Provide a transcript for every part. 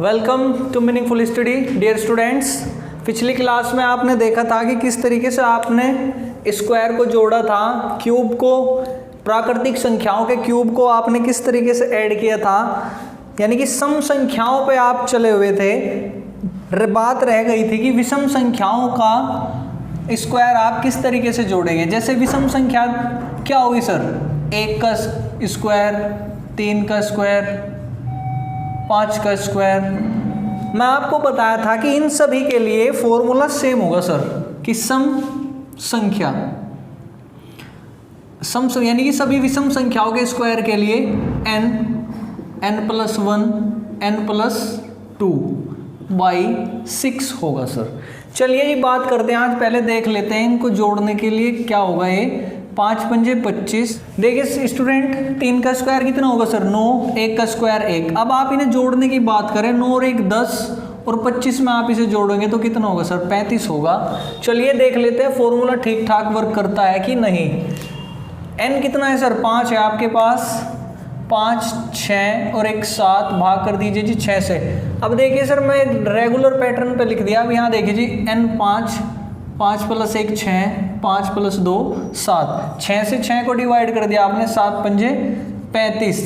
Welcome to meaningful study dear students. पिछली class में आपने देखा था कि किस तरीके से आपने स्क्वायर को जोड़ा था, क्यूब को, प्राकृतिक संख्याओं के क्यूब को आपने किस तरीके से ऐड किया था, यानी कि सम संख्याओं पे आप चले हुए थे। बात रह गई थी कि विषम संख्याओं का स्क्वायर आप किस तरीके से जोड़ेंगे। जैसे विषम संख्या क्या होगी सर, 1 का स्क्वायर, 3 का स्क्वायर, 5 का स्क्वायर। मैं आपको बताया था कि इन सभी के लिए फॉर्मूला सेम होगा सर, कि सम संख्या यानी कि सभी विषम संख्याओं के स्क्वायर के लिए n+1 n+2 बाई 6 होगा सर। चलिए ये बात करते हैं, आज पहले देख लेते हैं इनको जोड़ने के लिए क्या होगा। ये 5 पंजे 25। देखिए स्टूडेंट, 3 का स्क्वायर कितना होगा सर, 9, 1 का स्क्वायर 1। अब आप इन्हें जोड़ने की बात करें, 9 और 1 10 और 25 में आप इसे जोड़ोगे तो कितना होगा सर, 35 होगा। चलिए देख लेते हैं फॉर्मूला ठीक ठाक वर्क करता है कि नहीं। n कितना है सर, 5 है आपके पास, 5 6 और 1 7, भाग कर दीजिए जी 6 से। अब देखिए सर, मैं रेगुलर पैटर्न पे लिख दिया। अब यहाँ देखिए जी n 5 + 1 6, 5 + 2 7, 6 से 6 को डिवाइड कर दिया आपने, 7 पंजे 35।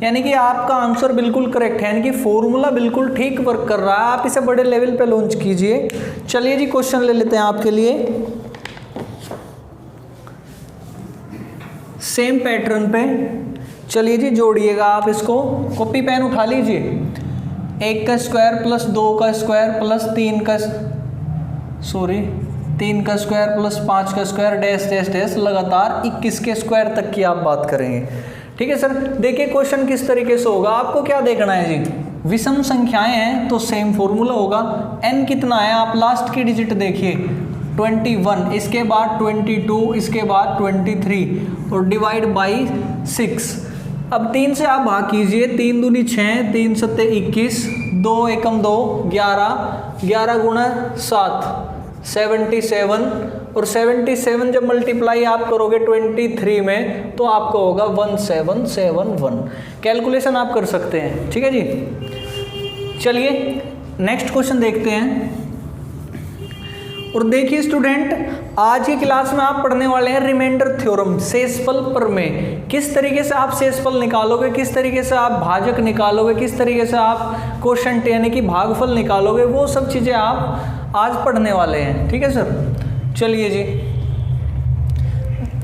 यानी कि आपका आंसर बिल्कुल करेक्ट है, यानी कि फॉर्मूला बिल्कुल ठीक वर्क कर रहा है। आप इसे बड़े लेवल पे लॉन्च कीजिए। चलिए जी क्वेश्चन ले लेते हैं आपके लिए, सेम पैटर्न पे। चलिए जी जोड़िएगा आप इसको, कॉपी पेन उठा लीजिए। 1 का स्क्वायर प्लस 2 का स्क्वायर प्लस 3 का स्क्वायर प्लस 5 का स्क्वायर डैश डैश डैश लगातार 21 के स्क्वायर तक की आप बात करेंगे। ठीक है सर। देखिए क्वेश्चन किस तरीके से होगा, आपको क्या देखना है जी, विषम संख्याएं हैं तो सेम फॉर्मूला होगा। n कितना है, आप लास्ट की डिजिट देखिए, 21, इसके बाद 22, इसके बाद 23 और डिवाइड बाई 6। अब 3 से आप भाग कीजिए, 3 दूनी 6, 3 सत्ते 21, 2 एकम 2 11, 11 गुणा 7 77, और 77 जब मल्टीप्लाई आप करोगे 23 में तो आपको होगा 1771। कैलकुलेशन आप कर सकते हैं। ठीक है जी। चलिए नेक्स्ट क्वेश्चन देखते हैं। और देखिए स्टूडेंट, आज की क्लास में आप पढ़ने वाले हैं रिमाइंडर थ्योरम, शेषफल प्रमेय। किस तरीके से आप शेषफल निकालोगे, किस तरीके से आप भाजक निकालोगे, किस तरीके से आप कोशंट यानी कि भागफल निकालोगे, वो सब चीज़ें आप आज पढ़ने वाले हैं। ठीक है सर। चलिए जी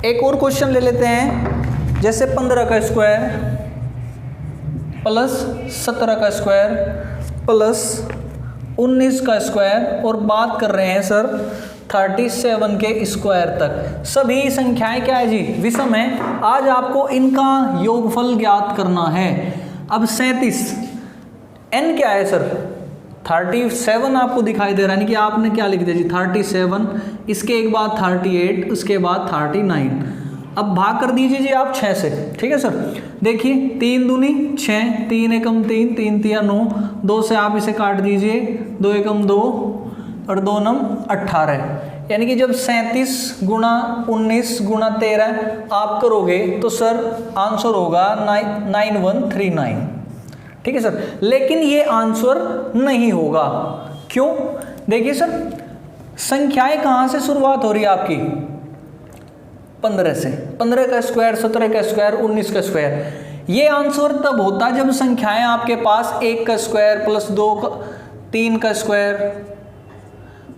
एक और क्वेश्चन ले लेते हैं। जैसे 15 का स्क्वायर प्लस 17 का स्क्वायर प्लस 19 का स्क्वायर, और बात कर रहे हैं सर 37 के स्क्वायर तक। सभी संख्याएं क्या है जी, विषम है। आज आपको इनका योगफल ज्ञात करना है। अब 37, n क्या है सर, 37 आपको दिखाई दे रहा है, कि आपने क्या लिख दिया जी 37, इसके एक बाद 38, उसके बाद 39। अब भाग कर दीजिए जी आप 6 से। ठीक है सर। देखिए 3 दूनी 6, 3 एकम 3, 3 तिया 9, 2 से आप इसे काट दीजिए, 2 एकम 2 और 2 नम 18। यानी कि जब 37 गुणा 19 गुणा 13 आप करोगे तो सर आंसर होगा 9139। ठीक है सर। लेकिन ये आंसर नहीं होगा। क्यों? देखिए सर, संख्याएं कहाँ से शुरुआत हो रही है आपकी, 15 से। 15 का स्क्वायर, 17 का स्क्वायर, 19 का स्क्वायर। ये आंसर तब होता है जब संख्याएं आपके पास 1 का स्क्वायर प्लस 2 का 3 का स्क्वायर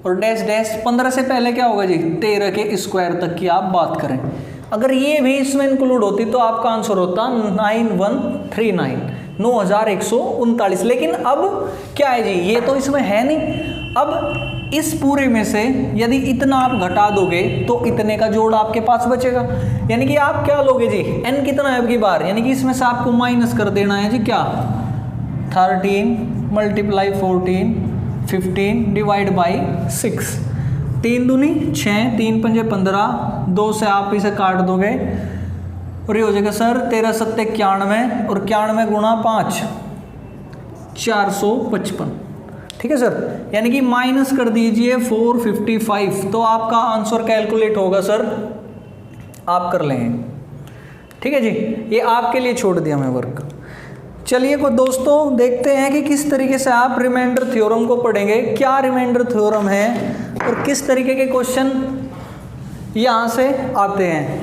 और डैश डैश। 15 से पहले क्या होगा जी, 13 के स्क्वायर तक की आप बात करें। अगर ये भी इसमें इंक्लूड होती तो आपका आंसर होता 9139, 9139। लेकिन अब क्या है जी, ये तो इसमें है नहीं। अब इस पूरे में से यदि इतना आप घटा दोगे तो इतने का जोड़ आपके पास बचेगा। यानी कि आप क्या लोगे जी, n कितना है आपकी बार, यानी कि इसमें से आपको माइनस कर देना है जी क्या, 13 × 14 15 डिवाइड बाई 6। 3 दूनी 6, 3 पंजे 15, 2 से आप इसे काट दोगे और ये हो जाएगा सर 13 सत्ते 91 और 91 गुणा 5 455। ठीक है सर। यानी कि माइनस कर दीजिए 455, तो आपका आंसर कैलकुलेट होगा सर, आप कर लेंगे। ठीक है जी, ये आपके लिए छोड़ दिया मैं वर्क। चलिए को दोस्तों देखते हैं कि किस तरीके से आप रिमाइंडर थ्योरम को पढ़ेंगे, क्या रिमाइंडर थ्योरम है और किस तरीके के क्वेश्चन यहां से आते हैं।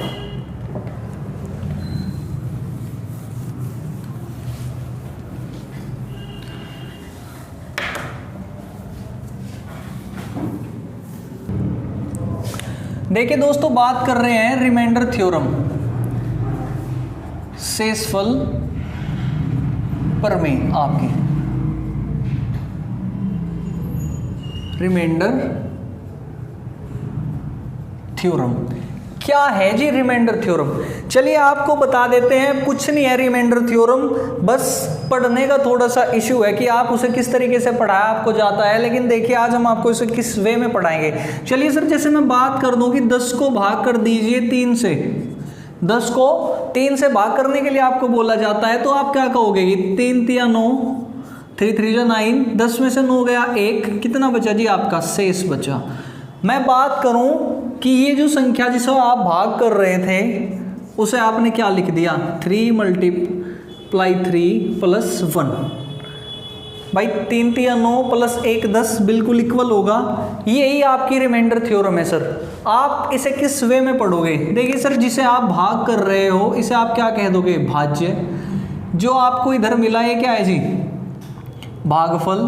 देखिए दोस्तों, बात कर रहे हैं रिमाइंडर थ्योरम, शेषफल प्रमेय आपकी, रिमाइंडर थ्योरम क्या है जी रिमाइंडर थ्योरम। चलिए आपको बता देते हैं, कुछ नहीं है रिमाइंडर थ्योरम, बस पढ़ने का थोड़ा सा इशू है कि आप उसे किस तरीके से पढ़ाया आपको जाता है। लेकिन देखिए आज हम आपको इसे किस वे में पढ़ाएंगे। चलिए सर, जैसे मैं बात कर दूं कि 10 को भाग कर दीजिए 3 से, 10 को 3 से भाग करने के लिए आपको बोला जाता है, तो आप क्या कहोगे कि 3 3 9, 3 3 9, 10 में से 9 गया 1, कितना बचा जी आपका शेष बचा। मैं बात करूं कि ये जो संख्या जिसे आप भाग कर रहे थे उसे आपने क्या लिख दिया, 3 × 3 प्लस 1। भाई 3 3 9 प्लस 1 10 बिल्कुल इक्वल होगा। यही आपकी रिमाइंडर थ्योरम है सर। आप इसे किस वे में पढ़ोगे, देखिए सर, जिसे आप भाग कर रहे हो इसे आप क्या कह दोगे, भाज्य। जो आपको इधर मिला ये क्या है जी, भागफल,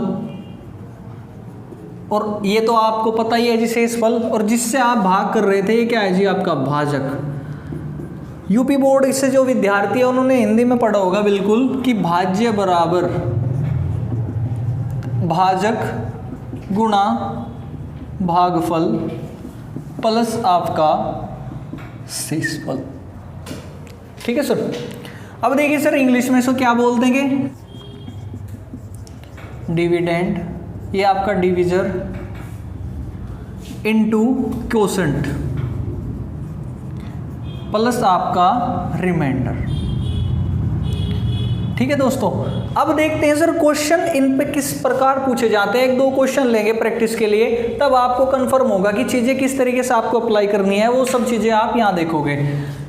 और ये तो आपको पता ही है जी शेषफल, और जिससे आप भाग कर रहे थे ये क्या है जी आपका भाजक। यूपी बोर्ड इससे जो विद्यार्थी है उन्होंने हिंदी में पढ़ा होगा बिल्कुल कि भाज्य बराबर भाजक गुणा भागफल प्लस आपका शेषफल। ठीक है सर। अब देखिए सर, इंग्लिश में इसको क्या बोल देंगे, डिविडेंड, ये आपका डिविजर इनटू क्वोशंट प्लस आपका रिमाइंडर। ठीक है दोस्तों। अब देखते हैं सर क्वेश्चन इन पे किस प्रकार पूछे जाते हैं। 1-2 क्वेश्चन लेंगे प्रैक्टिस के लिए, तब आपको कंफर्म होगा कि चीजें किस तरीके से आपको अप्लाई करनी है। वो सब चीजें आप यहाँ देखोगे,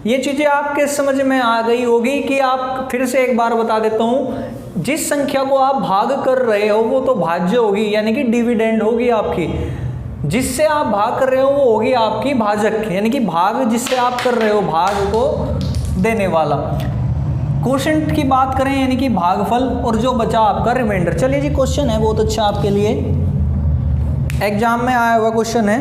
ये चीजें आपके समझ में आ गई होगी कि आप फिर से एक बार बता देता हूँ, जिस संख्या को आप भाग कर रहे हो वो तो भाज्य होगी, यानी कि डिविडेंड होगी आपकी। जिससे आप भाग कर रहे हो वो होगी आपकी भाजक, यानी कि भाग जिससे आप कर रहे हो, भाग को देने वाला। क्वोशंट की बात करें यानी कि भागफल, और जो बचा आपका रिमाइंडर। चलिए जी, क्वेश्चन है बहुत अच्छा आपके लिए, एग्जाम में आया हुआ क्वेश्चन है।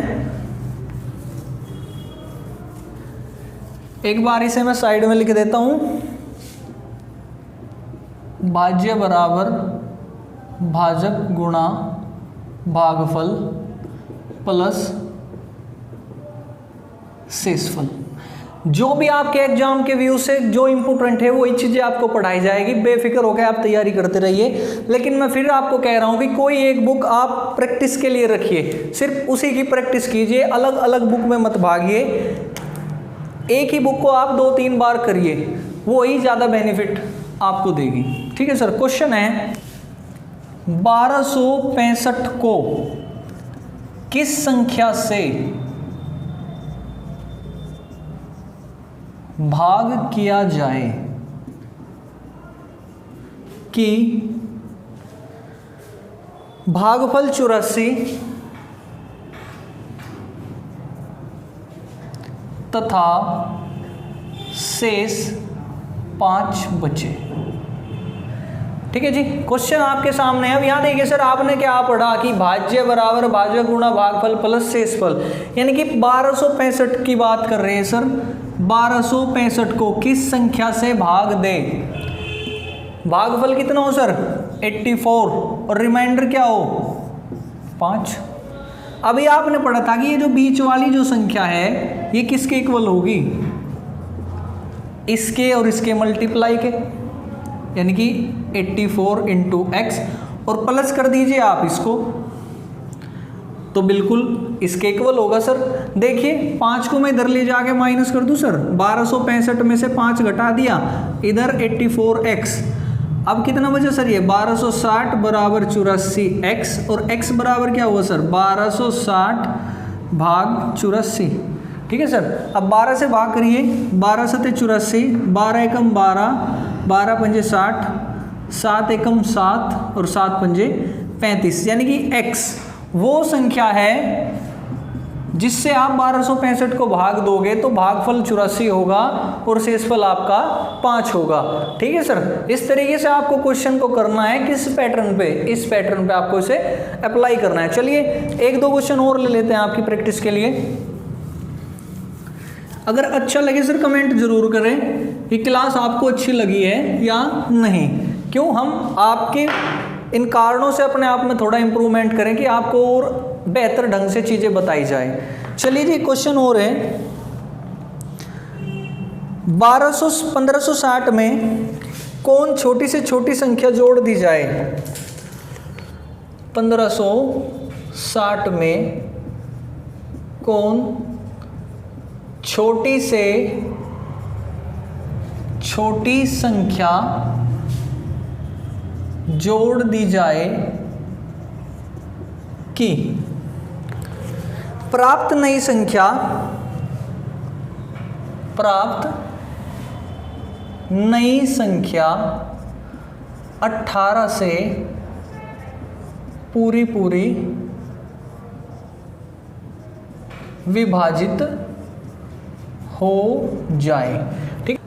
एक बार इसे मैं साइड में लिख देता हूं, भाज्य बराबर भाजक गुणा भागफल प्लस शेषफल। जो भी आपके एग्जाम के व्यू से जो इंपॉर्टेंट है वही चीजें आपको पढ़ाई जाएगी, बेफिक्र होकर आप तैयारी करते रहिए। लेकिन मैं फिर आपको कह रहा हूं कि कोई एक बुक आप प्रैक्टिस के लिए रखिए, सिर्फ उसी की प्रैक्टिस कीजिए, अलग अलग बुक में मत भागिए। एक ही बुक को आप 2-3 बार करिए, वो ही ज्यादा बेनिफिट आपको देगी। ठीक है सर। क्वेश्चन है 1265 को किस संख्या से भाग किया जाए कि भागफल 84 तथा शेष 5 बचे। ठीक है जी, क्वेश्चन आपके सामने है। अब यहाँ देखिए सर, आपने क्या पढ़ा कि भाज्य बराबर भाजक गुणा भागफल प्लस शेषफल, यानी कि 1265 की बात कर रहे हैं सर। 1265 को किस संख्या से भाग दे, भागफल कितना हो सर 84, और रिमाइंडर क्या हो 5। अभी आपने पढ़ा था कि ये जो बीच वाली जो संख्या है ये किसके इक्वल होगी, इसके और इसके मल्टीप्लाई के, यानी कि 84 इंटू एक्स, और प्लस कर दीजिए आप इसको तो बिल्कुल इसके इक्वल होगा सर। देखिए 5 को मैं इधर ले जाके माइनस कर दूं सर, 1265 में से 5 घटा दिया, इधर 84x, अब कितना बचा सर ये 1260 बराबर 84x, और x बराबर क्या हुआ सर 1260 भाग 84। ठीक है सर। अब 12 से भाग करिए, 12 7 84, 12 एकम 12, 12 पंजे 60, 7 एकम 7 और 7 पंजे 35, यानी कि x वो संख्या है जिससे आप 1265 को भाग दोगे तो भागफल 84 होगा और शेषफल आपका 5 होगा। ठीक है सर, इस तरीके से आपको क्वेश्चन को करना है। किस पैटर्न पे? इस पैटर्न पे आपको इसे अप्लाई करना है। चलिए एक दो क्वेश्चन और ले लेते हैं आपकी प्रैक्टिस के लिए। अगर अच्छा लगे सर कमेंट जरूर करें कि क्लास आपको अच्छी लगी है या नहीं। क्यों? हम आपके इन कारणों से अपने आप में थोड़ा इंप्रूवमेंट करें कि आपको और बेहतर ढंग से चीजें बताई जाए। चलिए जी क्वेश्चन और है, 1560 में कौन छोटी से छोटी संख्या जोड़ दी जाए? 1560 में कौन छोटी से छोटी संख्या जोड़ दी जाए कि प्राप्त नई संख्या प्राप्त नई संख्या 18 से पूरी पूरी विभाजित हो जाए। ठीक,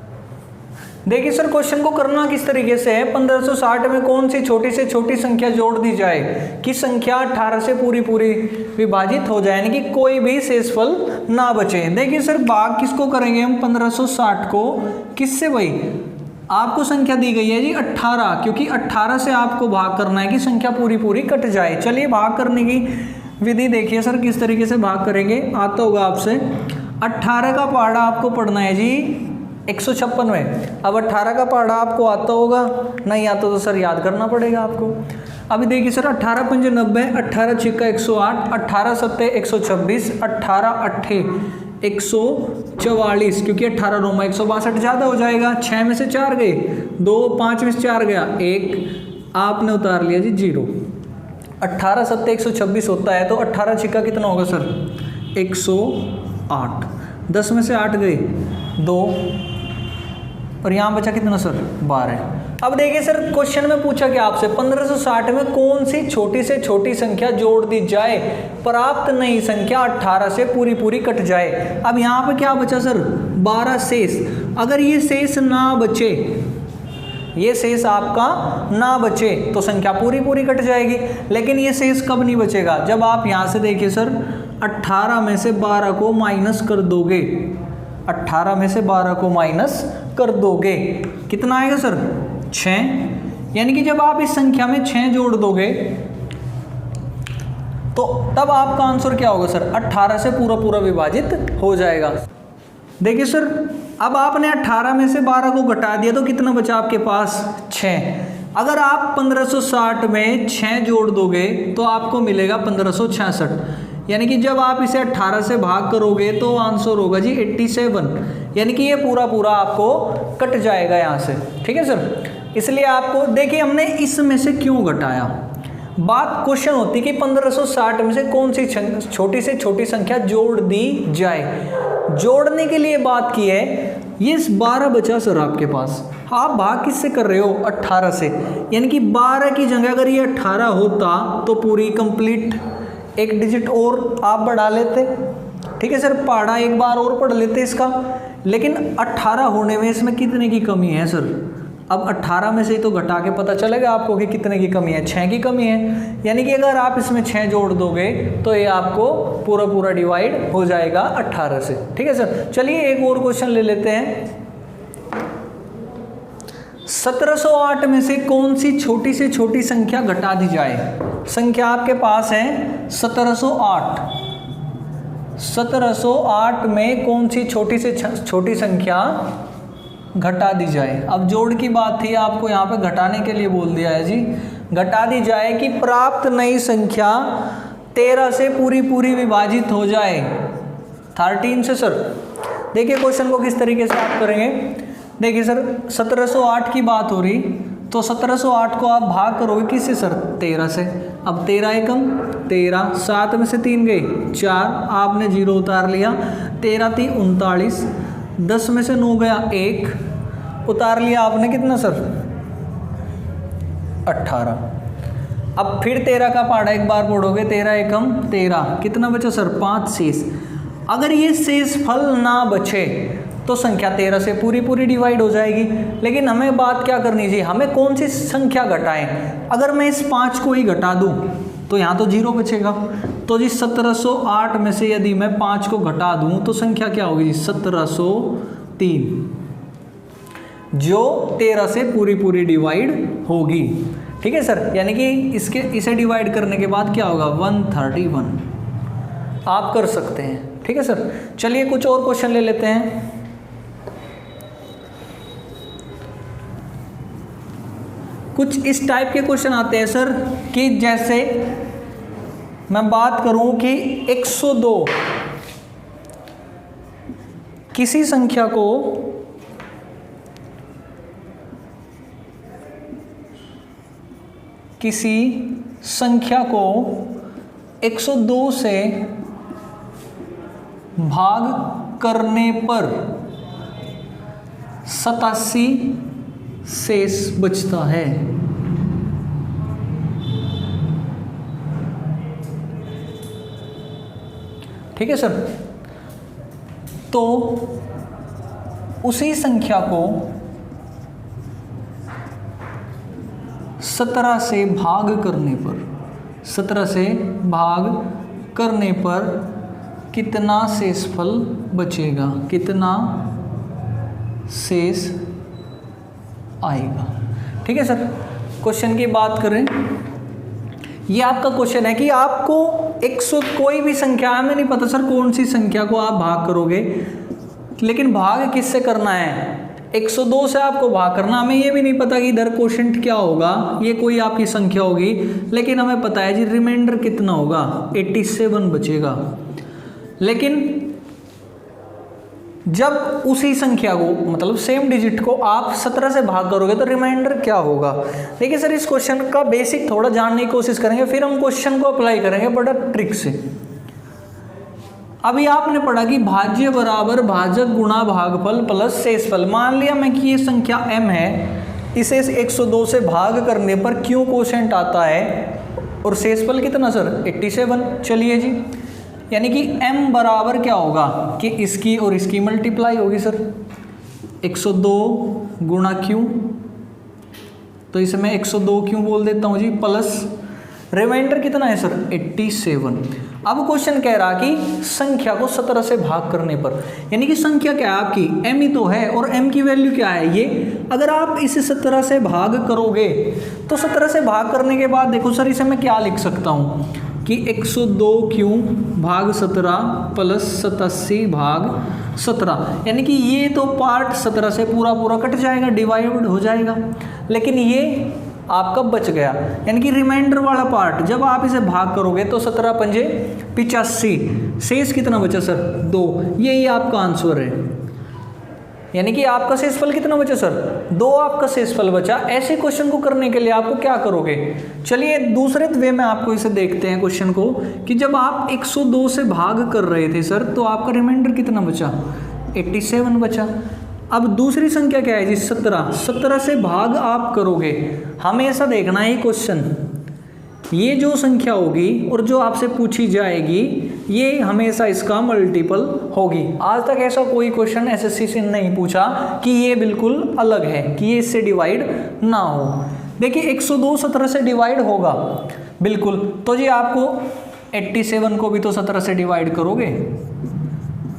देखिए सर क्वेश्चन को करना किस तरीके से है। 1560 में कौन सी छोटी से छोटी संख्या जोड़ दी जाए कि संख्या 18 से पूरी पूरी विभाजित हो जाए, यानी कि कोई भी शेषफल ना बचे। देखिए सर भाग किसको करेंगे हम? 1560 को किससे भाई? आपको संख्या दी गई है जी 18, क्योंकि 18 से आपको भाग करना है कि संख्या पूरी पूरी कट जाए। चलिए भाग करने की विधि देखिए सर किस तरीके से भाग करेंगे, आता होगा आपसे। 18 का पहाड़ा आपको पढ़ना है जी 156 में। अब 18 का पहाड़ा आपको आता होगा, नहीं आता तो सर याद करना पड़ेगा आपको। अभी देखिए सर 18 पंजे 90, 18 छिक्का 108, 18 सत्ते 126, 18 अट्ठे 144, क्योंकि 18 रोमा 162 ज़्यादा हो जाएगा। 6 में से 4 गए 2, 5 में से 4 गया 1, आपने उतार लिया जी 0। 18 सत्ते 126 होता है तो 18 छिक्का कितना होगा सर? 108। 10 में से 8 गए 2, और यहाँ बचा कितना सर? 12। अब देखिए सर क्वेश्चन में पूछा क्या आपसे, 1560 में कौन सी छोटी से छोटी संख्या जोड़ दी जाए, प्राप्त नई संख्या 18 से पूरी पूरी कट जाए। अब यहाँ पे क्या बचा सर? 12 शेष। अगर ये शेष ना बचे, ये शेष आपका ना बचे तो संख्या पूरी पूरी कट जाएगी। लेकिन ये शेष कब नहीं बचेगा? जब आप यहाँ से देखिए सर 18 में से 12 को माइनस कर दोगे, 18 में से 12 को माइनस कर दोगे, कितना आएगा सर? 6। यानी कि जब आप इस संख्या में 6 जोड़ दोगे तो तब आपका आंसर क्या होगा सर? 18 से पूरा पूरा विभाजित हो जाएगा। देखिए सर अब आपने 18 में से 12 को घटा दिया तो कितना बचा आपके पास? 6। अगर आप 1560 में 6 जोड़ दोगे तो आपको मिलेगा 1566। यानी कि जब आप इसे 18 से भाग करोगे तो आंसर होगा जी 87। यानी कि ये पूरा पूरा आपको कट जाएगा यहाँ से। ठीक है सर, इसलिए आपको देखिए हमने इसमें से क्यों घटाया। बात क्वेश्चन होती कि 1560 में से कौन सी छोटी से छोटी संख्या जोड़ दी जाए। जोड़ने के लिए बात की है, ये 12 बचा सर आपके पास। आप भाग किससे कर रहे हो? 18 से। यानी कि 12 की जगह अगर ये 18 होता तो पूरी कंप्लीट एक डिजिट और आप बढ़ा लेते। ठीक है सर, पहाड़ा एक बार और पढ़ लेते इसका। लेकिन 18 होने में इसमें कितने की कमी है सर? अब 18 में से तो घटा के पता चलेगा आपको कि कितने की कमी है। 6 की कमी है। यानी कि अगर आप इसमें 6 जोड़ दोगे तो ये आपको पूरा पूरा डिवाइड हो जाएगा 18 से। ठीक है सर, चलिए एक और क्वेश्चन ले लेते हैं। 1708 में से कौन सी छोटी से छोटी संख्या घटा दी जाए? संख्या आपके पास है 1708। 1708 में कौन सी छोटी से छोटी संख्या घटा दी जाए? अब जोड़ की बात थी, आपको यहाँ पे घटाने के लिए बोल दिया है जी। घटा दी जाए कि प्राप्त नई संख्या 13 से पूरी पूरी विभाजित हो जाए 13 से। सर देखिए क्वेश्चन को किस तरीके से आप करेंगे। देखिए सर 1708 की बात हो रही तो 1708 को आप भाग करोगे किससे सर? 13 से। अब 13 एकम 13, 7 में से 3 गए 4, आपने 0 उतार लिया। 13 × 3 = 39, 10 में से 9 गया 1, उतार लिया आपने कितना सर? 18। अब फिर 13 का पहाड़ा एक बार पढ़ोगे, 13 एकम 13, कितना बचा सर 5 शेष। अगर ये शेष फल ना बचे तो संख्या 13 से पूरी पूरी डिवाइड हो जाएगी। लेकिन हमें बात क्या करनी चाहिए, हमें कौन सी संख्या घटाएं। अगर मैं इस 5 को ही घटा दूं तो यहाँ तो 0 बचेगा। तो जी 1708 में से यदि मैं 5 को घटा दूं तो संख्या क्या होगी जी 1703, जो 13 से पूरी पूरी डिवाइड होगी। ठीक है सर, यानी कि इसे डिवाइड करने के बाद क्या होगा 131। आप कर सकते हैं। ठीक है सर, चलिए कुछ और क्वेश्चन ले लेते हैं। कुछ इस टाइप के क्वेश्चन आते हैं सर कि जैसे मैं बात करूं कि 102 किसी संख्या को किसी संख्या को 102 से भाग करने पर 87 शेष बचता है। ठीक है सर, तो उसी संख्या को 17 से भाग करने पर 17 से भाग करने पर कितना शेषफल बचेगा, कितना शेष आएगा। ठीक है सर, क्वेश्चन की बात करें, ये आपका क्वेश्चन है कि आपको 100 कोई भी संख्या, हमें नहीं पता सर कौन सी संख्या को आप भाग करोगे, लेकिन भाग किससे करना है 102 से आपको भाग करना। हमें ये भी नहीं पता कि इधर क्वोशिएंट क्या होगा, ये कोई आपकी संख्या होगी, लेकिन हमें पता है जी रिमाइंडर कितना होगा 87 बचेगा। लेकिन जब उसी संख्या को मतलब सेम डिजिट को आप 17 से भाग करोगे तो रिमाइंडर क्या होगा। देखिए सर, इस क्वेश्चन का बेसिक थोड़ा जानने की कोशिश करेंगे, फिर हम क्वेश्चन को अप्लाई करेंगे बड़ा ट्रिक से। अभी आपने पढ़ा कि भाज्य बराबर भाजक गुणा भागफल प्लस शेषफल। मान लिया मैं कि ये संख्या m है, इसे 102 से भाग करने पर क्यों क्वोशिएंट आता है और शेषफल कितना सर 87। चलिए जी, यानी कि m बराबर क्या होगा कि इसकी और इसकी मल्टीप्लाई होगी सर, 102 गुणा क्यों, तो इसे मैं 102 क्यों बोल देता हूँ जी, प्लस रिमाइंडर कितना है सर 87। अब क्वेश्चन कह रहा कि संख्या को 17 से भाग करने पर, यानी कि संख्या क्या है आपकी m ही तो है, और m की वैल्यू क्या है ये। अगर आप इसे 17 से भाग करोगे तो 17 से भाग करने के बाद देखो सर, इसे मैं क्या लिख सकता हूँ कि 102 क्यों भाग 17 प्लस 87 भाग 17, यानी कि ये तो पार्ट 17 से पूरा पूरा कट जाएगा, डिवाइड हो जाएगा। लेकिन ये आपका बच गया, यानी कि रिमाइंडर वाला पार्ट जब आप इसे भाग करोगे तो 17 पंजे 85, शेष कितना बचा सर 2। यही आपका आंसर है, यानी कि आपका शेषफल कितना बचा सर 2 आपका शेषफल बचा। ऐसे क्वेश्चन को करने के लिए आपको क्या करोगे, चलिए दूसरे वे में आपको इसे देखते हैं क्वेश्चन को कि जब आप 102 से भाग कर रहे थे सर तो आपका रिमाइंडर कितना बचा 87 बचा। अब दूसरी संख्या क्या है जी 17 से भाग आप करोगे, हमेशा देखना है क्वेश्चन, ये जो संख्या होगी और जो आपसे पूछी जाएगी ये हमेशा इसका मल्टीपल होगी। आज तक ऐसा कोई क्वेश्चन एसएससी से नहीं पूछा कि ये बिल्कुल अलग है, कि ये इससे डिवाइड ना हो। देखिए 102 17 से डिवाइड होगा बिल्कुल, तो जी आपको 87 को भी तो 17 से डिवाइड करोगे,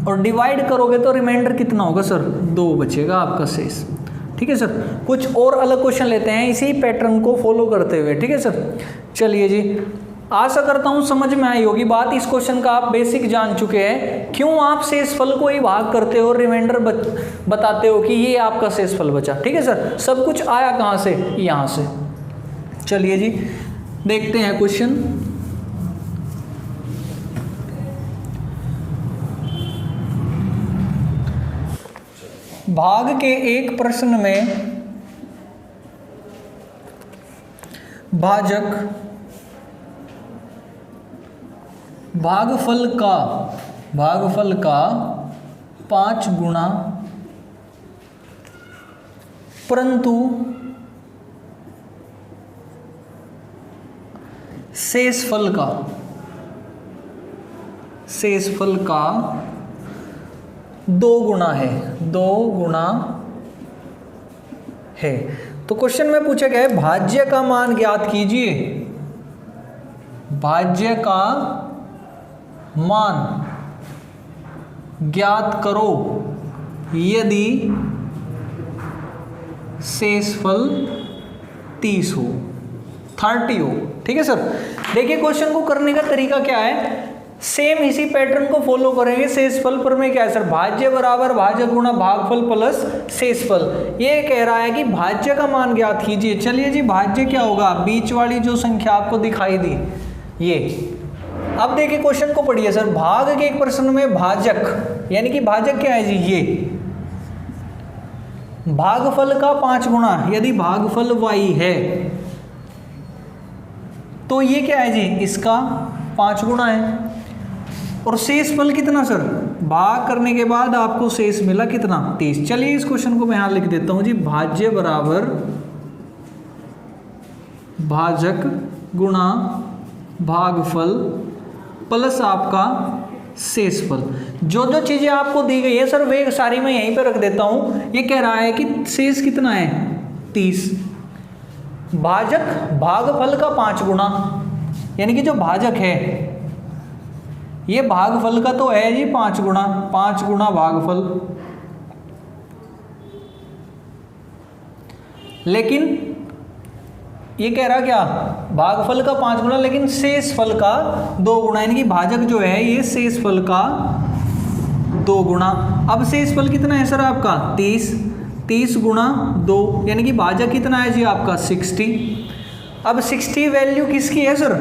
और डिवाइड करोगे तो रिमाइंडर कितना होगा सर 2 बचेगा आपका शेष। ठीक है सर, कुछ और अलग क्वेश्चन लेते हैं इसी पैटर्न को फॉलो करते हुए। ठीक है सर, चलिए जी, आशा करता हूँ समझ में आई होगी बात। इस क्वेश्चन का आप बेसिक जान चुके हैं, क्यों आप शेषफल को ही भाग करते हो, रिमाइंडर बताते हो कि ये आपका शेषफल बचा। ठीक है सर, सब कुछ आया कहाँ से, यहाँ से। चलिए जी, देखते हैं क्वेश्चन। भाग के एक प्रश्न में भाजक भागफल का 5 गुना, परंतु शेषफल का 2 गुना है, 2 गुना है। तो क्वेश्चन में पूछा गया है भाज्य का मान ज्ञात कीजिए, भाज्य का मान ज्ञात करो यदि शेषफल 30 हो, 30 हो। ठीक है सर। देखिए क्वेश्चन को करने का तरीका क्या है, सेम इसी पैटर्न को फॉलो करेंगे। शेषफल पर में क्या है सर, भाज्य बराबर भाजक गुणा भागफल प्लस शेषफल। ये कह रहा है कि भाज्य का मान ज्ञात कीजिए। चलिए जी, भाज्य क्या होगा, बीच वाली जो संख्या आपको दिखाई दी ये। अब देखिए क्वेश्चन को पढ़िए सर, भाग के एक प्रश्न में भाजक, यानी कि भाजक क्या है जी, ये भागफल का 5 गुना, यदि भागफल y है तो ये क्या है जी, इसका 5 गुना है। और शेषफल कितना सर, भाग करने के बाद आपको शेष मिला कितना, 30। चलिए इस क्वेश्चन को मैं यहां लिख देता हूं जी, भाज्य बराबर भाजक गुणा भागफल प्लस आपका शेषफल। जो जो चीजें आपको दी गई है सर वे सारी मैं यहीं पे रख देता हूं। ये कह रहा है कि शेष कितना है, 30। भाजक भागफल का 5 गुना, यानी कि जो भाजक है ये भागफल का तो है जी 5 गुना, 5 गुना भागफल। लेकिन ये कह रहा क्या, भागफल का 5 गुना लेकिन शेषफल का 2 गुना, यानी कि भाजक जो है ये शेषफल का 2 गुना। अब शेषफल कितना है सर आपका 30, 30 गुणा 2, यानी कि भाजक कितना है जी आपका 60। अब 60 वैल्यू किसकी है सर,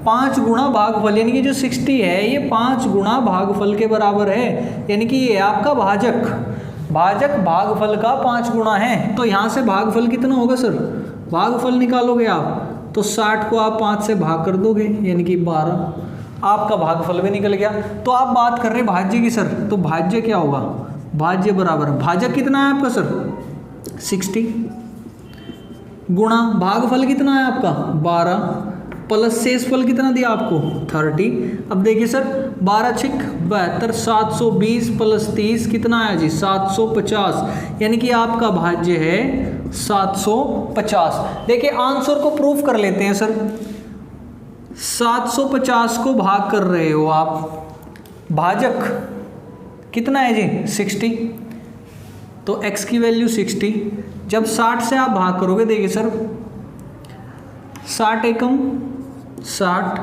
5 गुणा भागफल, यानी कि जो 60 है ये 5 गुणा भागफल के बराबर है, यानी कि ये आपका भाजक, भाजक भागफल का 5 गुना है। तो यहाँ से भागफल कितना होगा सर, भागफल निकालोगे आप तो 60 को आप 5 से भाग कर दोगे, यानी कि 12, आपका भागफल भी निकल गया। तो आप बात कर रहे हैं भाज्य की सर, तो भाज्य क्या होगा, भाज्य बराबर भाजक कितना है आपका सर 60 गुणा भागफल कितना है आपका 12 प्लस शेषफल कितना दिया आपको 30। अब देखिए सर 12 छिक 72, 720 प्लस 30 कितना है जी 750, यानी कि आपका भाज्य है 750। देखिए आंसर को प्रूफ कर लेते हैं सर। 750 को भाग कर रहे हो आप, भाजक कितना है जी 60, तो x की वैल्यू 60। जब 60 से आप भाग करोगे, देखिए सर 60 एकम 60,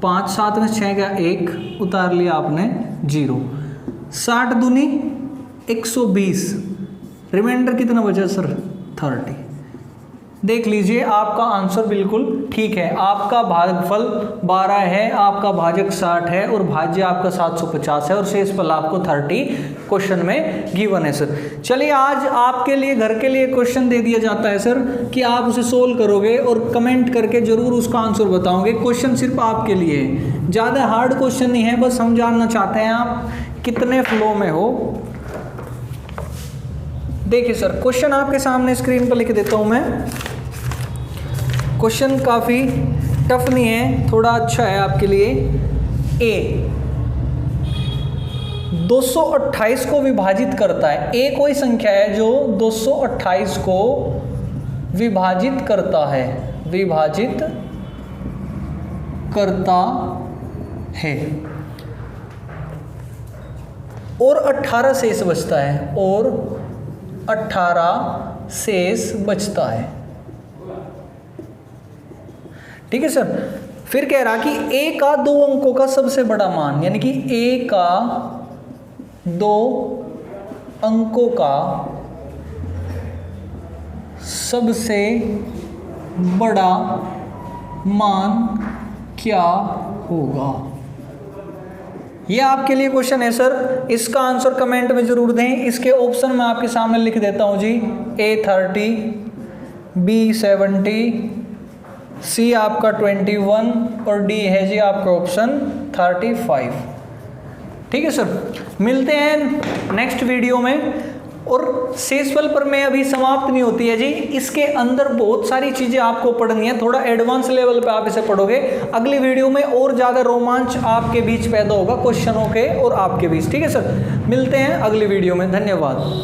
5 7 में 6 का 1 उतार लिया आपने 0, 60 दूनी 120, रिमाइंडर कितना बचा सर 30। देख लीजिए आपका आंसर बिल्कुल ठीक है, आपका भागफल 12 है, आपका भाजक 60 है और भाज्य आपका 750 है और शेषफल आपको 30 क्वेश्चन में गिवन है सर। चलिए आज आपके लिए घर के लिए क्वेश्चन दे दिया जाता है सर कि आप उसे सोल्व करोगे और कमेंट करके जरूर उसका आंसर बताओगे। क्वेश्चन सिर्फ आपके लिए है, ज़्यादा हार्ड क्वेश्चन नहीं है, बस हम जानना चाहते हैं आप कितने फ्लो में हो। देखिए सर क्वेश्चन आपके सामने स्क्रीन पर लिख देता हूं मैं। क्वेश्चन काफ़ी टफ नहीं है, थोड़ा अच्छा है आपके लिए। ए 228 को विभाजित करता है, ए कोई संख्या है जो 228 को विभाजित करता है, विभाजित करता है और 18 शेष बचता है, और 18 शेष बचता है। ठीक है सर। फिर कह रहा कि ए का 2 अंकों का सबसे बड़ा मान, यानी कि ए का 2 अंकों का सबसे बड़ा मान क्या होगा। ये आपके लिए क्वेश्चन है सर, इसका आंसर कमेंट में जरूर दें। इसके ऑप्शन मैं आपके सामने लिख देता हूं जी, ए 30, बी 70, सी आपका 21 और डी है जी आपका ऑप्शन 35। ठीक है सर, मिलते हैं नेक्स्ट वीडियो में। और शेषफल प्रमेय अभी समाप्त नहीं होती है जी, इसके अंदर बहुत सारी चीजें आपको पढ़नी है, थोड़ा एडवांस लेवल पे आप इसे पढ़ोगे। अगली वीडियो में और ज्यादा रोमांच आपके बीच पैदा होगा क्वेश्चनों के और आपके बीच। ठीक है सर, मिलते हैं अगली वीडियो में, धन्यवाद।